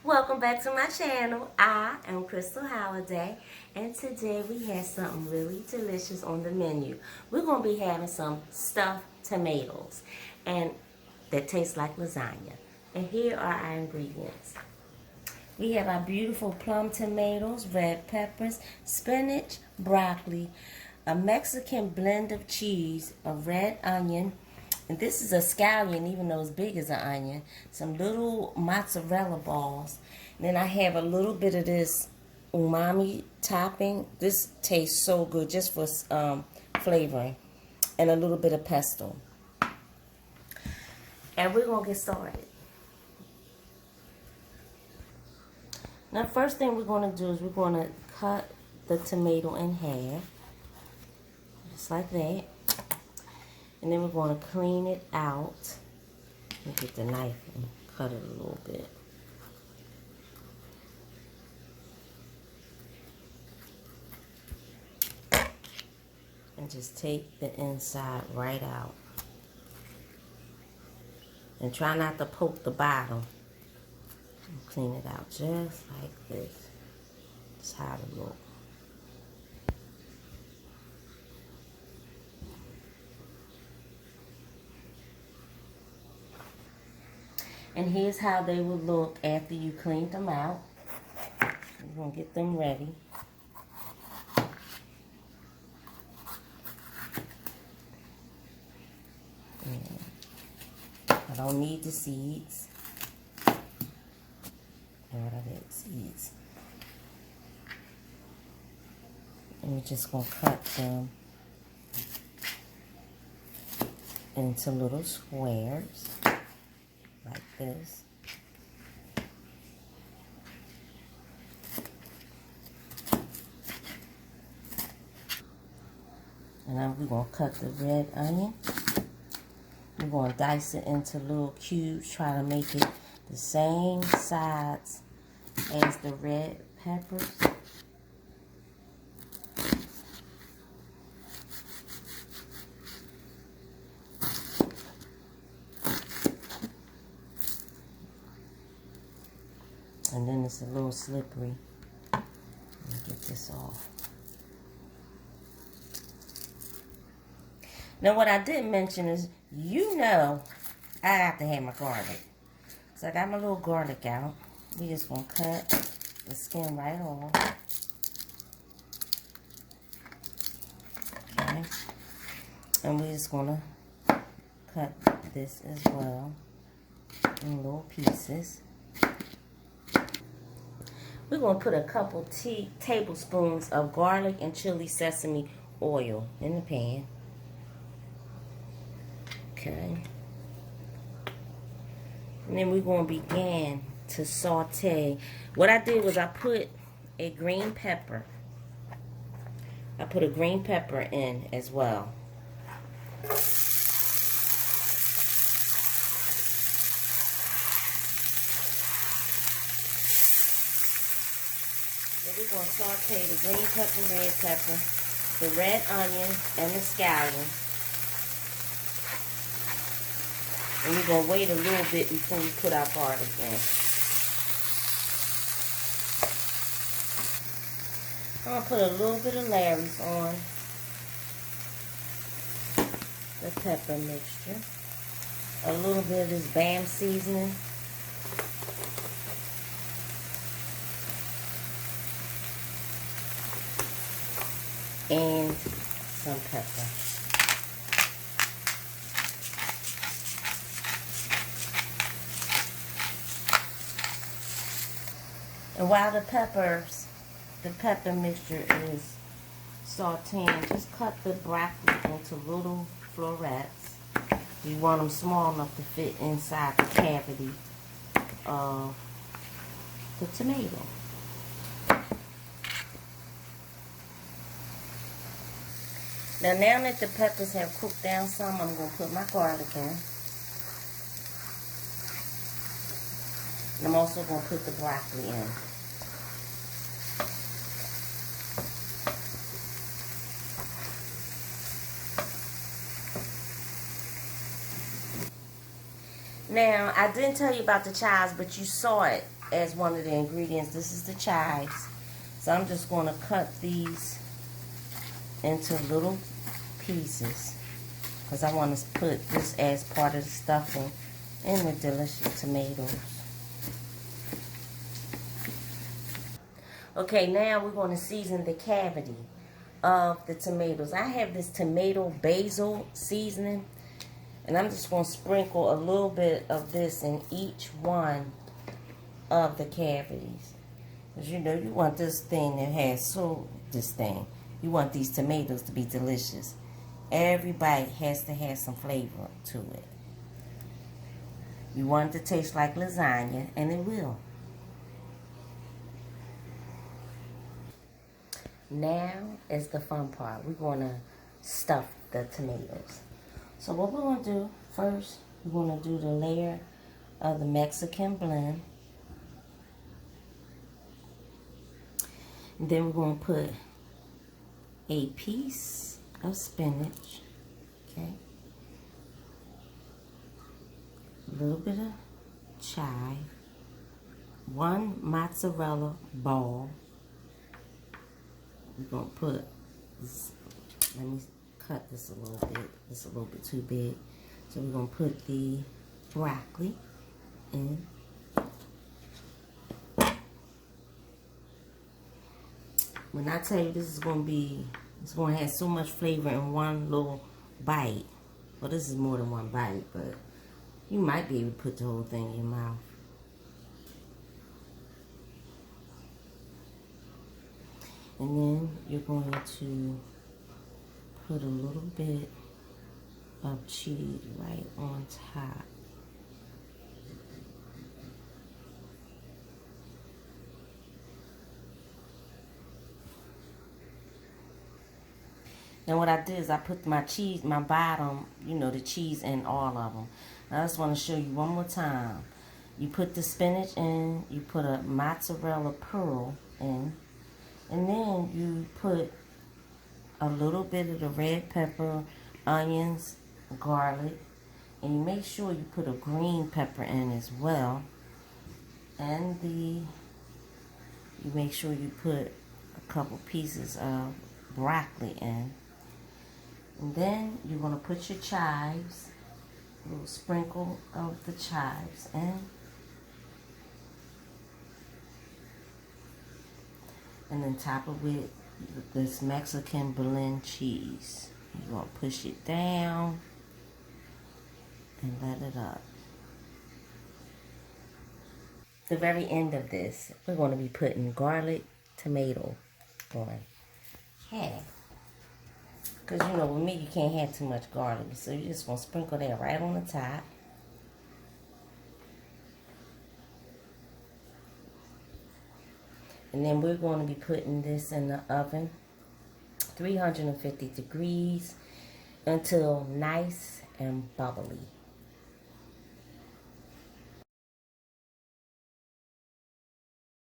Welcome back to my channel. I am Crystal Holliday, and today we have something really delicious on the menu. We're going to be having some stuffed tomatoes, and that tastes like lasagna. And here are our ingredients. We have our beautiful plum tomatoes, red peppers, spinach, broccoli, a Mexican blend of cheese, a red onion, and this is a scallion, even though it's big as an onion, some little mozzarella balls. And then I have a little bit of this umami topping. This tastes so good just for flavoring. And a little bit of pesto. And we're going to get started. Now, first thing we're going to do is we're going to cut the tomato in half. Just like that. And then we're going to clean it out. Let me get the knife and cut it a little bit. And just take the inside right out. And try not to poke the bottom. And clean it out just like this. That's how it looks. And here's how they will look after you cleaned them out. We're going to get them ready. And I don't need the seeds. And what are the seeds? And we're just going to cut them into little squares. Like this. And now we're going to cut the red onion. We're going to dice it into little cubes. Try to make it the same size as the red peppers. And then it's a little slippery. Let me get this off. Now what I didn't mention is, I have to have my garlic. So I got my little garlic out. We just gonna cut the skin right off. Okay. And we just gonna cut this as well in little pieces. We're going to put a couple tablespoons of garlic and chili sesame oil in the pan. Okay. And then we're going to begin to saute. What I did was I put a green pepper. I put a green pepper in as well. We're going to saute the green pepper, red pepper, the red onion, and the scallion. And we're going to wait a little bit before we put our garlic in. I'm going to put a little bit of Larry's on the pepper mixture. A little bit of this Bam seasoning. And some pepper. And while the pepper mixture is sauteing, just cut the broccoli into little florets. You want them small enough to fit inside the cavity of the tomato. Now that the peppers have cooked down some, I'm going to put my garlic in. And I'm also going to put the broccoli in. Now, I didn't tell you about the chives, but you saw it as one of the ingredients. This is the chives. So I'm just going to cut these into little pieces because I want to put this as part of the stuffing in the delicious tomatoes. Okay, now we're going to season the cavity of the tomatoes. I have this tomato basil seasoning, and I'm just going to sprinkle a little bit of this in each one of the cavities. Because you know, you want this thing that has you want these tomatoes to be delicious. Every bite has to have some flavor to it. You want it to taste like lasagna, and it will. Now is the fun part. We're going to stuff the tomatoes. So what we're going to do first, we're going to do the layer of the Mexican blend. And then we're going to put a piece of spinach, okay? A little bit of chive, one mozzarella ball. We're going to put this, let me cut this a little bit. It's a little bit too big. So we're going to put the broccoli in. When I tell you this is going to be, it's going to have so much flavor in one little bite. Well, this is more than one bite, but you might be able to put the whole thing in your mouth. And then you're going to put a little bit of cheese right on top. And what I did is I put my cheese, my bottom, you know, the cheese in all of them. I just want to show you one more time. You put the spinach in, you put a mozzarella pearl in, and then you put a little bit of the red pepper, onions, garlic, and you make sure you put a green pepper in as well. And you make sure you put a couple pieces of broccoli in. And then you're going to put your chives, a little sprinkle of the chives in. And then top it with this Mexican blend cheese. You're going to push it down and let it up. The very end of this, we're going to be putting garlic tomato on. Yeah. Because, you know, with me, you can't have too much garlic. So you're just going to sprinkle that right on the top. And then we're going to be putting this in the oven, 350 degrees, until nice and bubbly.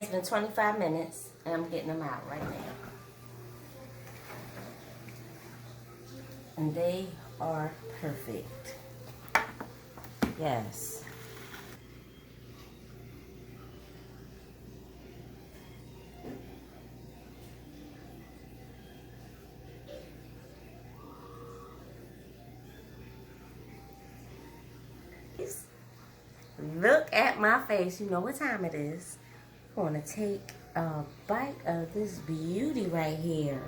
It's been 25 minutes, and I'm getting them out right now. And they are perfect. Yes. Look at my face. You know what time it is. I'm going to take a bite of this beauty right here.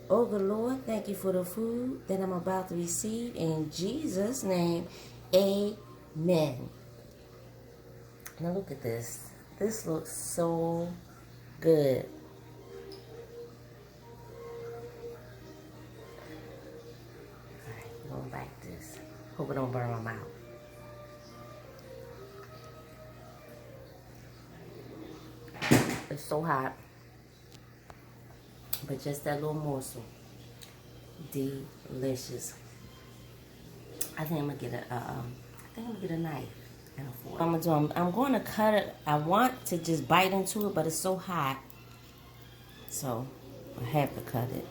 Oh, good Lord, thank you for the food that I'm about to receive. In Jesus' name, amen. Now look at this. This looks so good. All right, I'm going to bite this. Hope it don't burn my mouth. It's so hot. But just that little morsel. Delicious. I think I'm gonna get a knife and a fork. I'm going to cut it. I want to just bite into it, but it's so hot. So I have to cut it.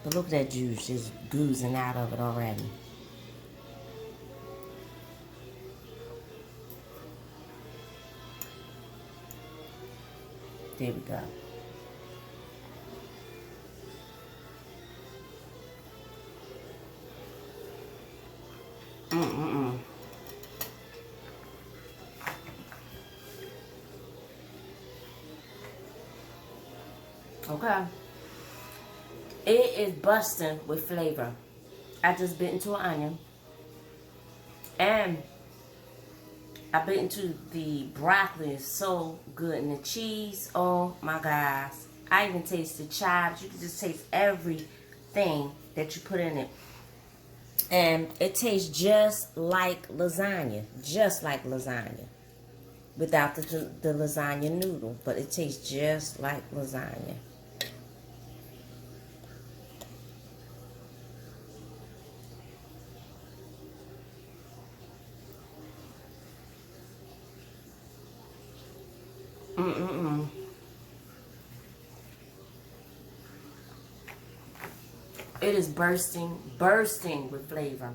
But look at that juice just oozing out of it already. There we go. Okay. It is busting with flavor. I just bit into an onion. And I bit into the broccoli. It's so good. And the cheese, oh my gosh. I even tasted chives. You can just taste everything that you put in it. And it tastes just like lasagna. Just like lasagna. Without the lasagna noodle. But it tastes just like lasagna. It is bursting with flavor.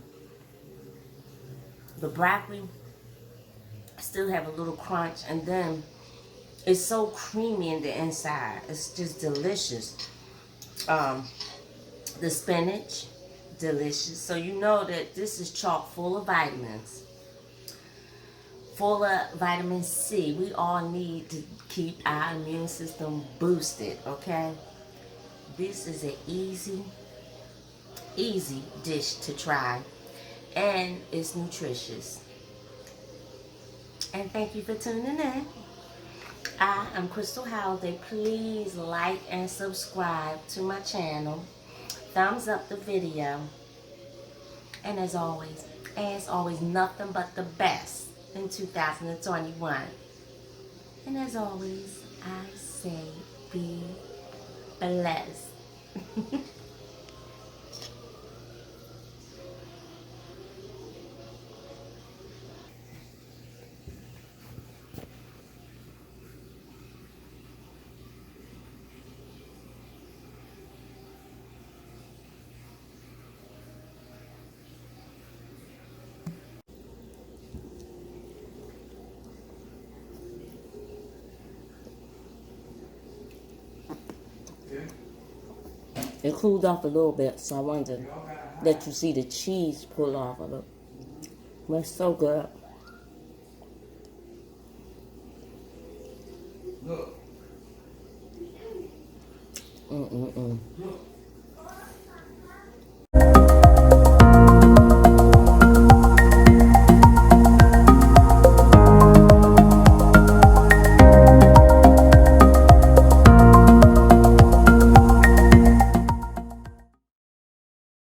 The broccoli still have a little crunch, and then it's so creamy in the inside. It's just delicious. The spinach, delicious. So you know that this is chock full of vitamins. Full of vitamin C. We all need to keep our immune system boosted, okay? This is an easy dish to try, and it's nutritious. And thank you for tuning in. I am Crystal Holliday. Please like and subscribe to my channel. Thumbs up the video. And as always, nothing but the best in 2021. And as always, I say be blessed. It cooled off a little bit, so I wanted to let you see the cheese pull off of it. But it's so good. Look. Look.